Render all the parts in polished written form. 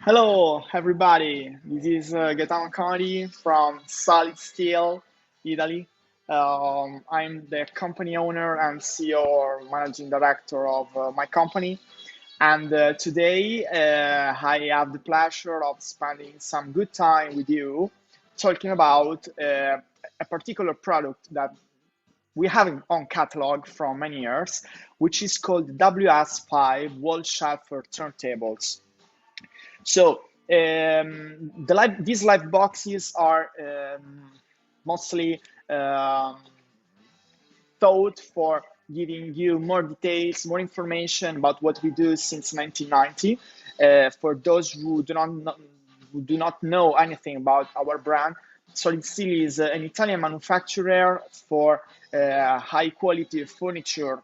Hello, everybody. This is Gaetano Conti from Solidsteel, Italy. I'm the company owner and CEO or managing director of my company. And today I have the pleasure of spending some good time with you talking about a particular product that we have on catalog from many years, which is called WS-5 wall shelf for turntables. So these live boxes are mostly um, thought for giving you more details, more information about what we do since 1990. For those who do not know anything about our brand, Solidsteel is an Italian manufacturer for high quality furniture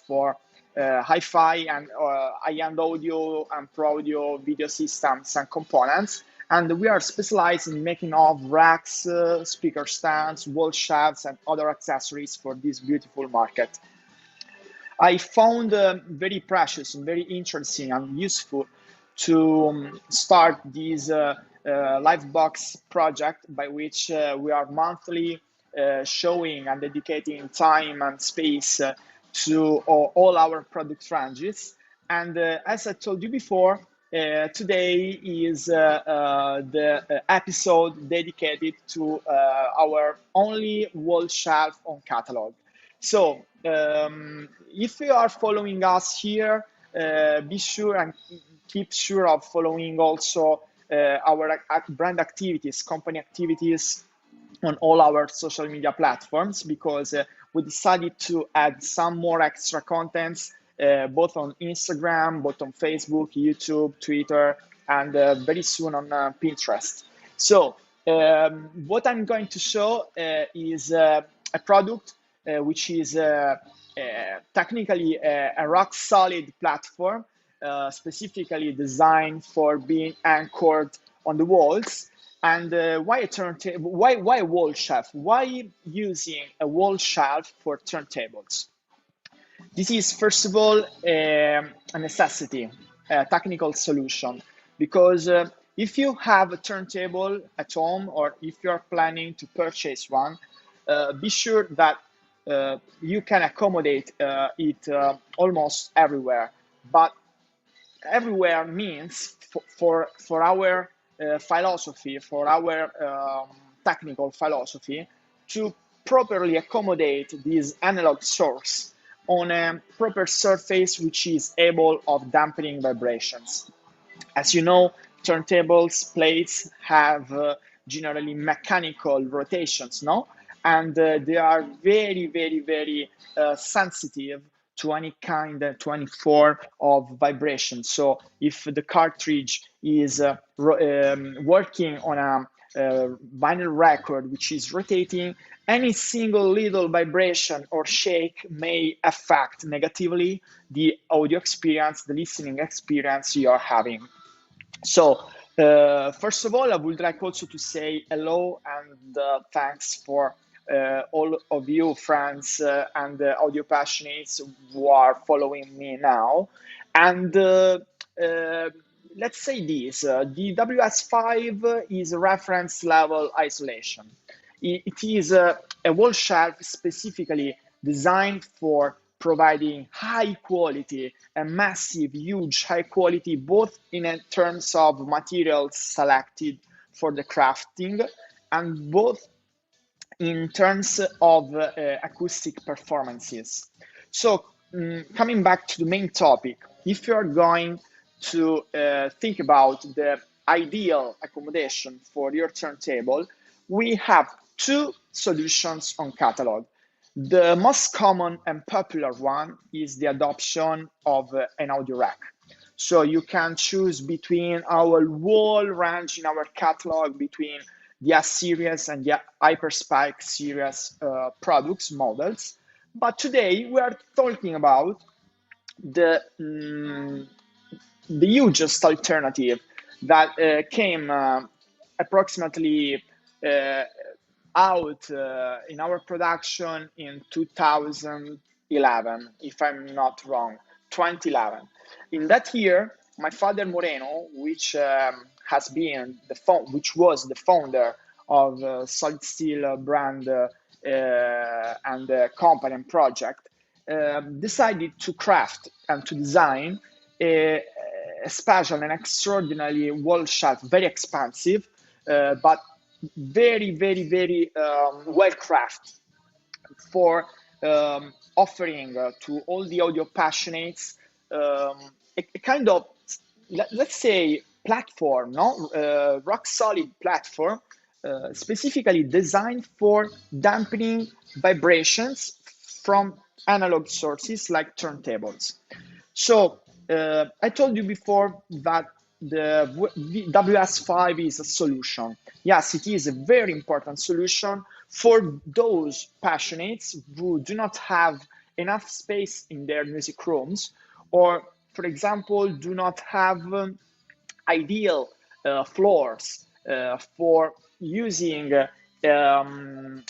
for hi-fi and high-end audio and pro audio video systems and components. And we are specialized in making of racks, speaker stands, wall shelves, and other accessories for this beautiful market. I found very precious and very interesting and useful to start this Livebox project by which we are monthly showing and dedicating time and space to all our product ranges. And as I told you before, today is the episode dedicated to our only wall shelf on catalog. So if you are following us here, be sure and keep sure of following also our brand activities, company activities on all our social media platforms, because we decided to add some more extra contents both on Instagram, both on Facebook, YouTube, Twitter, and very soon on Pinterest. So what I'm going to show is a product which is technically a rock solid platform, specifically designed for being anchored on the walls. And why a turntable? Why a wall shelf? Why using a wall shelf for turntables? This is, first of all, a necessity, a technical solution, because if you have a turntable at home or if you are planning to purchase one, be sure that you can accommodate it almost everywhere. But everywhere means for our philosophy, for our technical philosophy, to properly accommodate this analog source on a proper surface which is able of dampening vibrations. As you know, turntables plates have generally mechanical rotations, no? And they are very, very, very sensitive to any kind, to any form of vibration. So if the cartridge is working on a vinyl record which is rotating, any single little vibration or shake may affect negatively the audio experience, the listening experience you're having. So, first of all, I would like also to say hello and thanks for all of you friends and audio passionates who are following me now. And let's say this, the WS5 is a reference level isolation. It is a wall shelf specifically designed for providing high quality and massive, huge high quality, both in terms of materials selected for the crafting and both in terms of acoustic performances. So coming back to the main topic, if you're going to think about the ideal accommodation for your turntable, we have two solutions on catalog. The most common and popular one is the adoption of an audio rack. So you can choose between our whole range in our catalog, between the S series and the Hyperspike series products models. But today we are talking about the the hugest alternative that came approximately out in our production in 2011, if I'm not wrong, 2011. In that year, my father Moreno, which has been which was the founder of Solidsteel brand and company and project, decided to craft and to design a special and extraordinarily wall shelf, very expensive, but very well crafted for offering to all the audio passionates a kind of, let's say, platform, no, rock solid platform, specifically designed for dampening vibrations from analog sources like turntables. So I told you before that the WS-5 is a solution. Yes, it is a very important solution for those passionates who do not have enough space in their music rooms, or, for example, do not have ideal floors for using an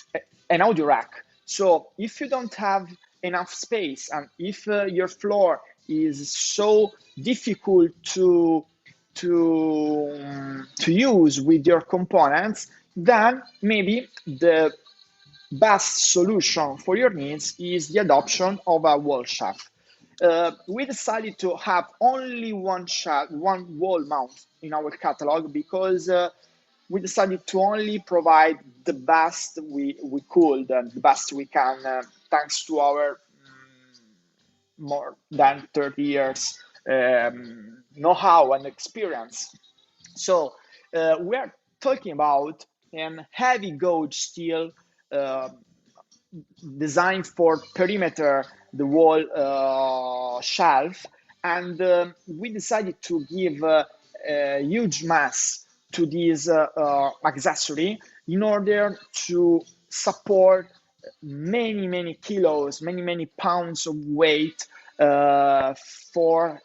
audio rack. So if you don't have enough space, and if your floor is so difficult to use with your components, then maybe the best solution for your needs is the adoption of a wall shelf. We decided to have only one wall mount in our catalog because we decided to only provide the best we could and the best we can, thanks to our more than 30 years know-how and experience. So we are talking about an heavy gauge steel designed for perimeter the wall shelf, and we decided to give a huge mass to this accessory in order to support many kilos, many pounds of weight for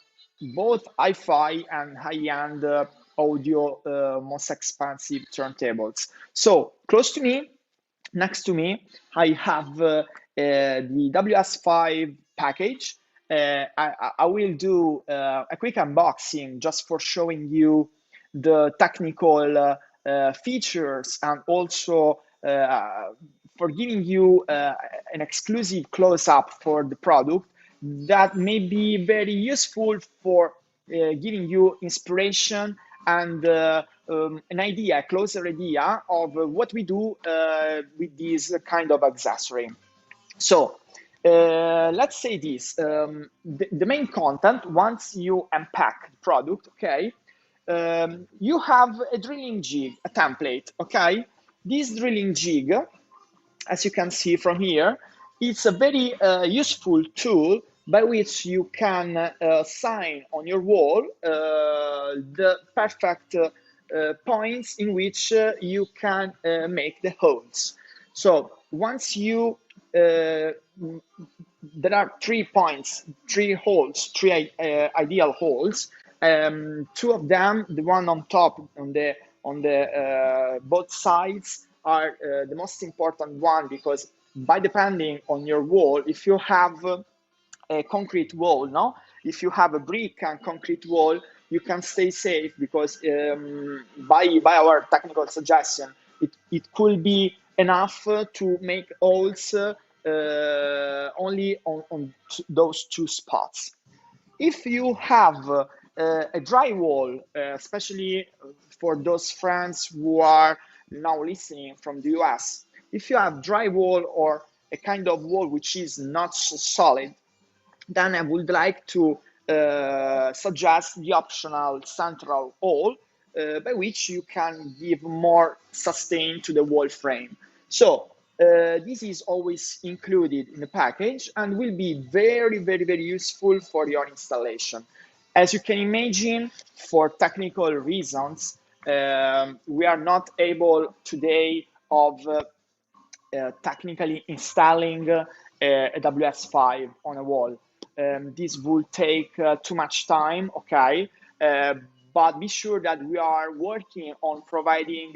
both hi-fi and high-end audio most expensive turntables. So close to me, next to me, I have the WS-5 package. I will do a quick unboxing just for showing you the technical features, and also for giving you an exclusive close-up for the product that may be very useful for giving you inspiration and an idea, a closer idea of what we do with this kind of accessory. So let's say this, the main content, once you unpack the product, okay, you have a drilling jig, a template, okay? This drilling jig, as you can see from here, it's a very useful tool by which you can sign on your wall the perfect points in which you can make the holes. So once you, there are 3 points, 3 holes, 3 ideal holes. 2 of them, the one on top, on the both sides, are the most important one, because by depending on your wall, if you have a concrete wall, no, if you have a brick and concrete wall, you can stay safe, because by our technical suggestion, it could be enough to make holes only on those 2 spots. If you have a dry wall, especially for those friends who are now listening from the US, if you have dry wall or a kind of wall which is not so solid, then I would like to suggest the optional central hole by which you can give more sustain to the wall frame. So this is always included in the package and will be very useful for your installation. As you can imagine, for technical reasons, we are not able today of technically installing a WS-5 on a wall. This will take too much time, okay? But be sure that we are working on providing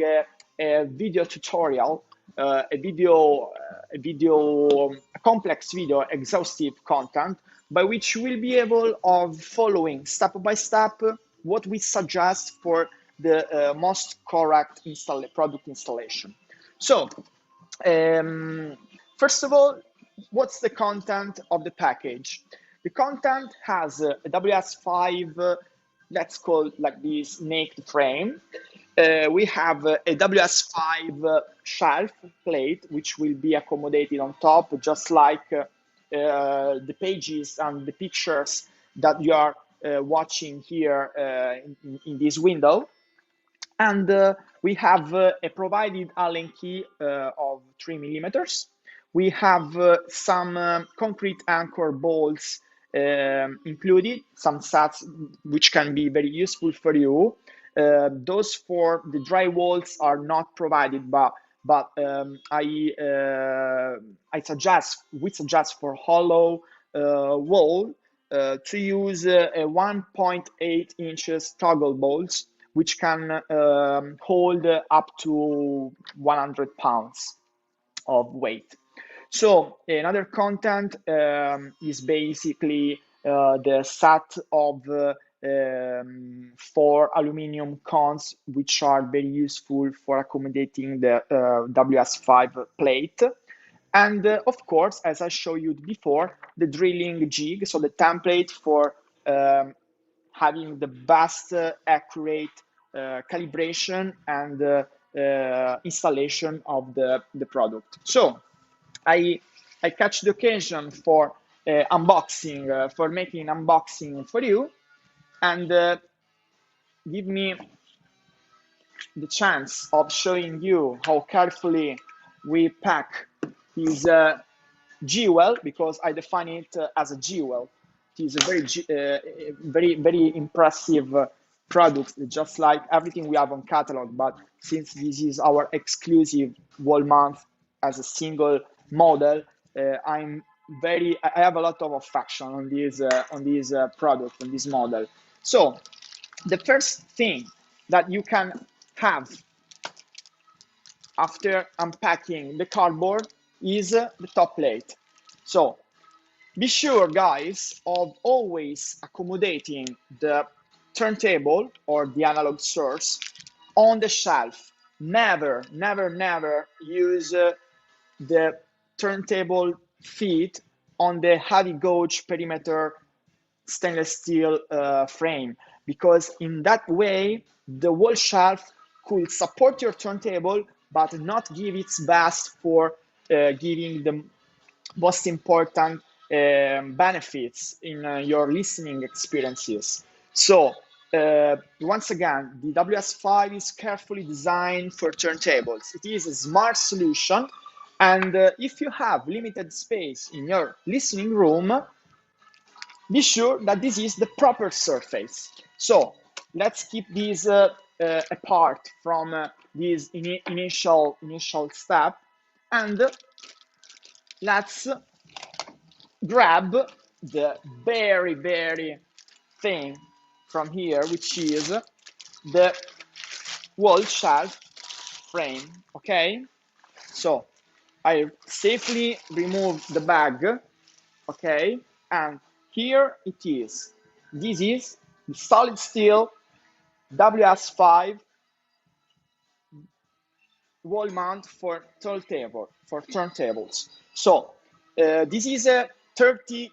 a video tutorial, a complex video, exhaustive content by which you will be able of following step by step what we suggest for the most correct product installation. So, first of all, what's the content of the package? The content has a WS-5, let's call like this, naked frame. We have a WS-5 shelf plate, which will be accommodated on top, just like the pages and the pictures that you are watching here in this window. And we have a provided Allen key of 3 millimeters. We have some concrete anchor bolts included, some sets which can be very useful for you. Those for the dry walls are not provided, but we suggest for hollow wall to use a 1.8 inches toggle bolts, which can hold up to 100 pounds of weight. So another content is basically the set of 4 aluminium cones, which are very useful for accommodating the WS-5 plate. And of course, as I showed you before, the drilling jig, so the template for having the best accurate calibration and installation of the product. So I catch the occasion for unboxing, for making an unboxing for you, and give me the chance of showing you how carefully we pack this jewel, because I define it as a jewel. It is a very impressive product, just like everything we have on catalog. But since this is our exclusive wall mount as a single model, I have a lot of affection on this product, on this model. So the first thing that you can have after unpacking the cardboard is the top plate. So be sure, guys, of always accommodating the turntable or the analog source on the shelf. Never use the turntable feet on the heavy gauge perimeter stainless steel frame, because in that way the wall shelf could support your turntable but not give its best for giving the most important benefits in your listening experiences. So once again, the WS-5 is carefully designed for turntables. It is a smart solution, and if you have limited space in your listening room, be sure that this is the proper surface. So let's keep this apart from this initial step, and let's grab the very thing from here, which is the wall shelf frame. Okay, so I safely remove the bag. Okay, and here it is. This is the Solidsteel WS-5 wall mount for turntables. So this is a 13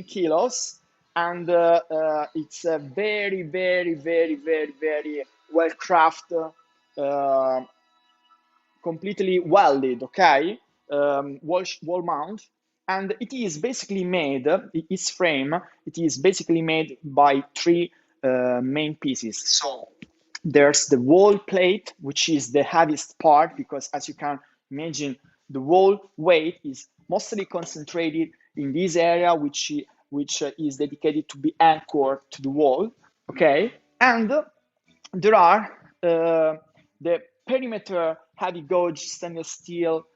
kilos, and it's a very well crafted, completely welded, okay, wall mount. And it is basically made, its frame, it is basically made by 3 main pieces. So there's the wall plate, which is the heaviest part, because as you can imagine, the wall weight is mostly concentrated in this area, which is dedicated to be anchored to the wall. Okay, and there are the perimeter heavy gauge stainless steel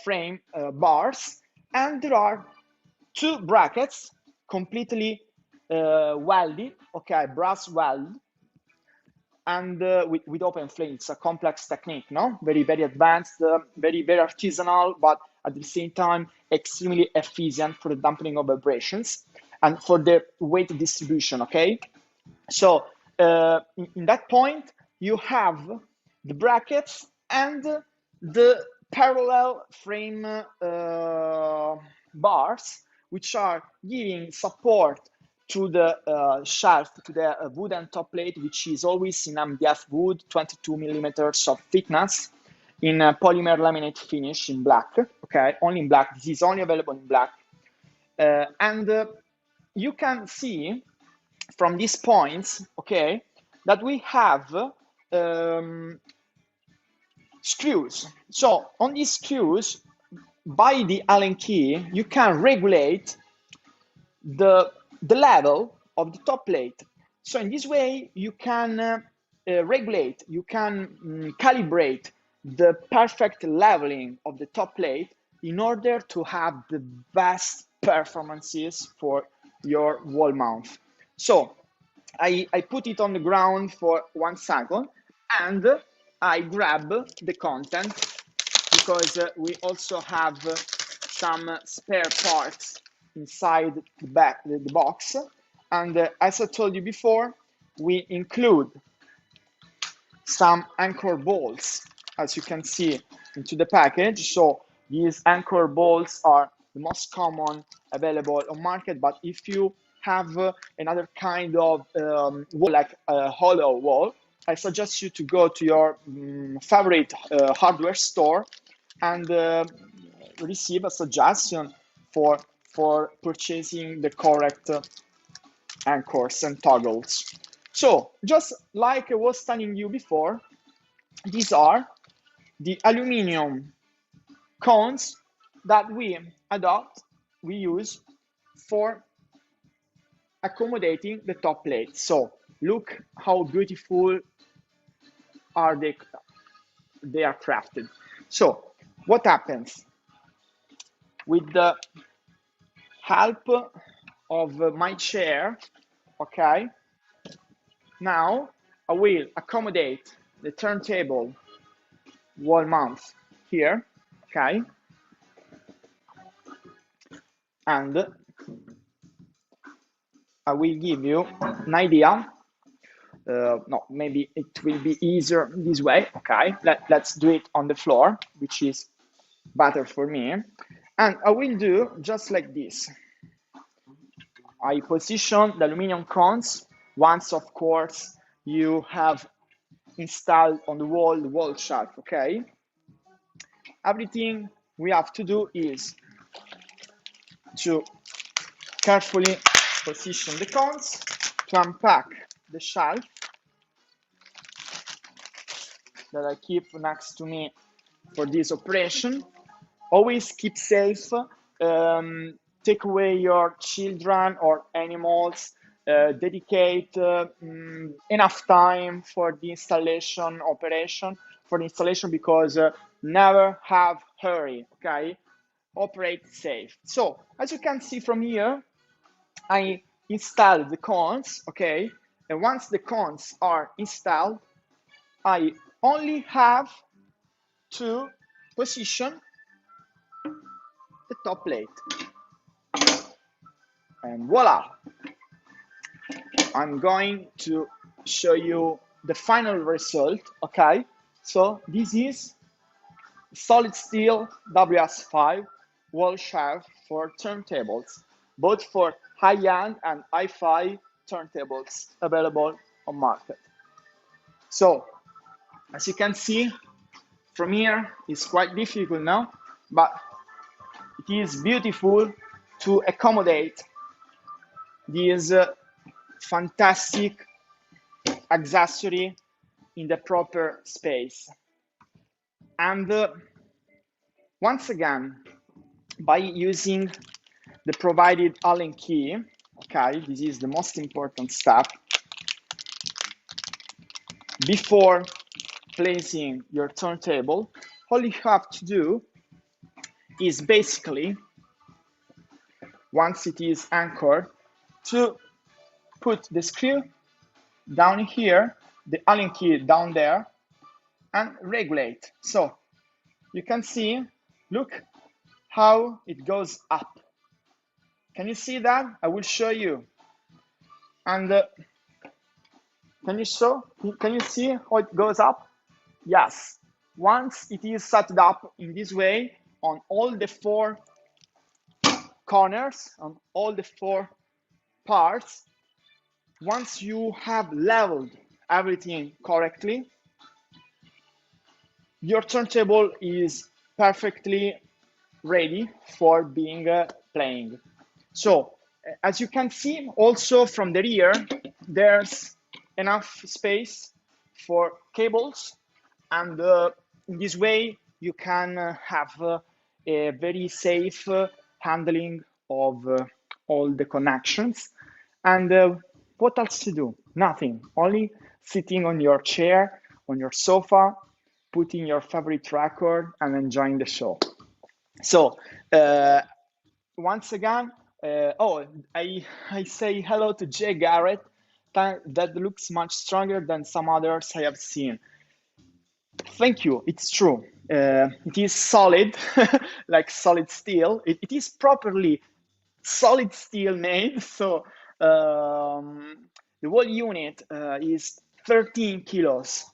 frame bars, and there are 2 brackets completely welded, okay, brass weld, and with open flame. It's a complex technique, no? Very advanced, very artisanal, but at the same time extremely efficient for the dampening of vibrations and for the weight distribution, okay? So in that point, you have the brackets and the parallel frame bars, which are giving support to the shelf, to the wooden top plate, which is always in MDF wood, 22 millimeters of thickness, in polymer laminate finish in black, okay? Only in black. This is only available in black. And you can see from these points, okay, that we have screws. So on these screws, by the Allen key, you can regulate the level of the top plate. So in this way, you can regulate, you can calibrate the perfect leveling of the top plate in order to have the best performances for your wall mount. So I put it on the ground for 1 second and I grab the content because we also have some spare parts inside the box. And as I told you before, we include some anchor bolts, as you can see into the package. So these anchor bolts are the most common available on market, but if you have another kind of wall, like a hollow wall, I suggest you to go to your favorite hardware store and receive a suggestion for purchasing the correct anchors and toggles. So just like I was telling you before, these are the aluminum cones that we use for accommodating the top plate. So look how beautiful are they are crafted. So what happens? With the help of my chair, okay, now I will accommodate the turntable wall mount here, okay, and I will give you an idea. No, maybe it will be easier this way, okay. Let's do it on the floor, which is better for me. And I will do just like this. I position the aluminum cones once, of course, you have installed on the wall shelf, okay? Everything we have to do is to carefully position the cones, to unpack the shelf that I keep next to me for this operation. Always keep safe. Take away your children or animals. Dedicate enough time for the installation operation, because never have hurry, okay? Operate safe. So as you can see from here, I installed the cones, okay? And once the cones are installed, I only have to position the top plate. And voila! I'm going to show you the final result, okay? So this is Solidsteel WS-5 wall shelf for turntables, both for high-end and hi-fi turntables available on market. So as you can see from here, it's quite difficult now, but it is beautiful to accommodate this fantastic accessory in the proper space. And once again, by using the provided Allen key, okay, this is the most important step. Before placing your turntable, all you have to do is basically, once it is anchored, to put the screw down here, the Allen key down there, and regulate. So you can see, look how it goes up. Can you see that? I will show you. And can you see how it goes up? Yes. Once it is set up in this way on all the four corners, on all the four parts, once you have leveled everything correctly, your turntable is perfectly ready for being playing. So as you can see also from the rear, there's enough space for cables, and in this way you can have a very safe handling of all the connections. And what else to do? Nothing, only sitting on your chair, on your sofa, putting your favorite record and enjoying the show. So once again, I say hello to Jay Garrett. That looks much stronger than some others I have seen. Thank you. It's true. It is solid, like solid steel. It is properly solid steel made. So the whole unit is 13 kilos.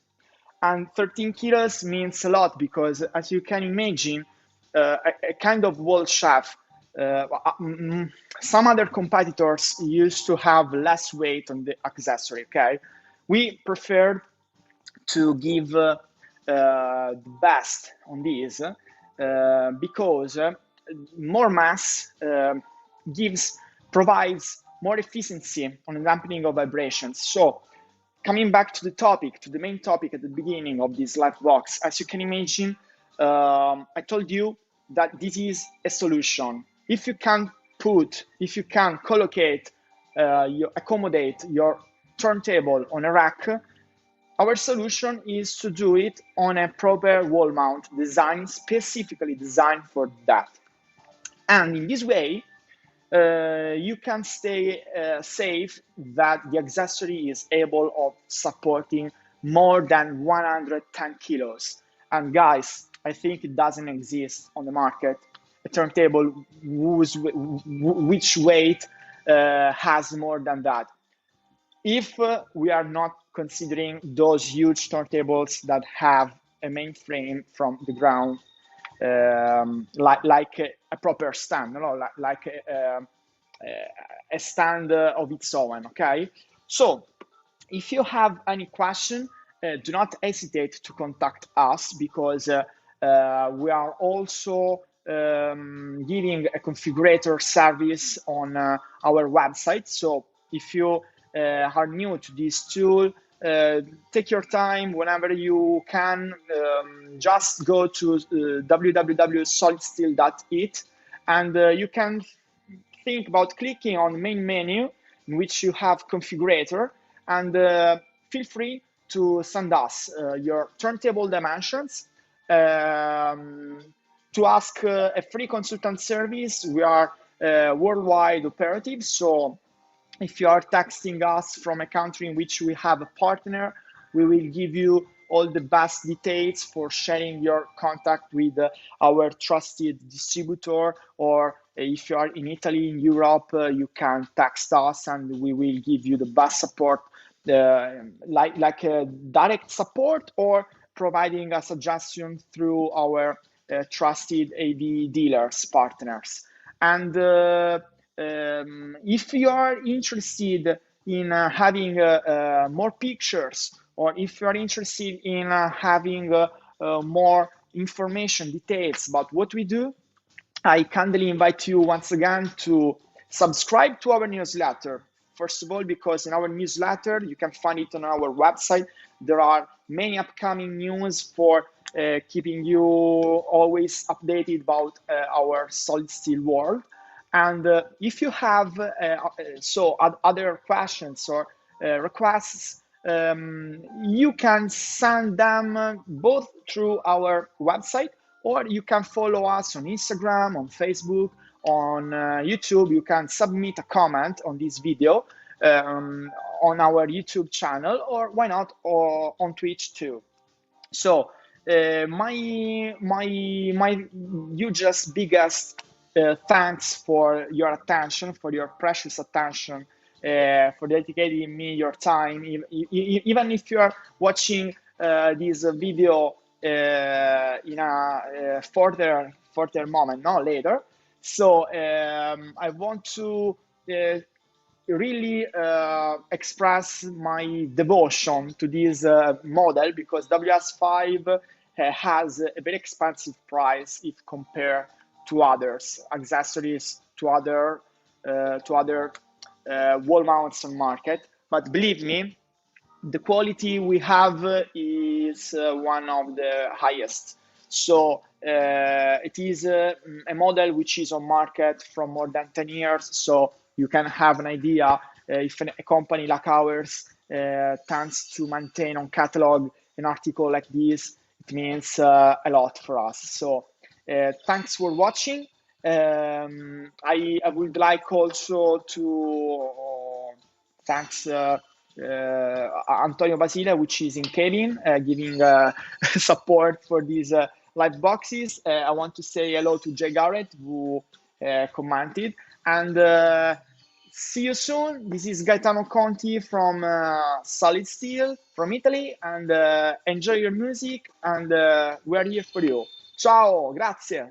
And 13 kilos means a lot because, as you can imagine, a kind of wall shaft. Some other competitors used to have less weight on the accessory. Okay, we preferred to give the best on this because more mass provides more efficiency on the dampening of vibrations. So coming back to the topic, to the main topic at the beginning of this live box, as you can imagine, I told you that this is a solution. If you can collocate, accommodate your turntable on a rack, our solution is to do it on a proper wall mount design, specifically designed for that. And in this way, you can stay safe that the accessory is able of supporting more than 110 kilos. And guys, I think it doesn't exist on the market a turntable which weight has more than that. If we are not considering those huge turntables that have a main frame from the ground, like a proper stand, like a stand of its own. Okay, so if you have any question, do not hesitate to contact us, because we are also giving a configurator service on our website. So if you are new to this tool, take your time whenever you can. Just go to www.solidsteel.it, and you can think about clicking on the main menu in which you have configurator, and feel free to send us your turntable dimensions to ask a free consultant service. We are worldwide operative, so if you are texting us from a country in which we have a partner, we will give you all the best details for sharing your contact with our trusted distributor. Or if you are in Italy, in Europe, you can text us and we will give you the best support, like direct support, or providing a suggestion through our trusted AV dealers partners. And if you are interested in having more pictures, or if you are interested in having more information, details about what we do, I kindly invite you once again to subscribe to our newsletter. First of all, because in our newsletter, you can find it on our website. There are many upcoming news for keeping you always updated about our solid steel world. And if you have other questions or requests, you can send them both through our website, or you can follow us on Instagram, on Facebook, on YouTube. You can submit a comment on this video on our YouTube channel, or why not on Twitch too. So My hugest, biggest thanks for your attention, for your precious attention, for dedicating me your time. Even if you are watching this video in a further moment, not later. So I want to really express my devotion to this model, because WS-5 has a very expensive price if compared to others accessories, to other wall mounts on market. But believe me, the quality we have is one of the highest. So it is a model which is on market from more than 10 years. So you can have an idea if a company like ours tends to maintain on catalog an article like this, it means a lot for us. So thanks for watching. I would like also to thanks Antonio Basile, which is in Kevin, giving support for these live boxes. I want to say hello to Jay Garrett, who commented. And see you soon. This is Gaetano Conti from Solidsteel from Italy. And enjoy your music. And we're here for you. Ciao, grazie.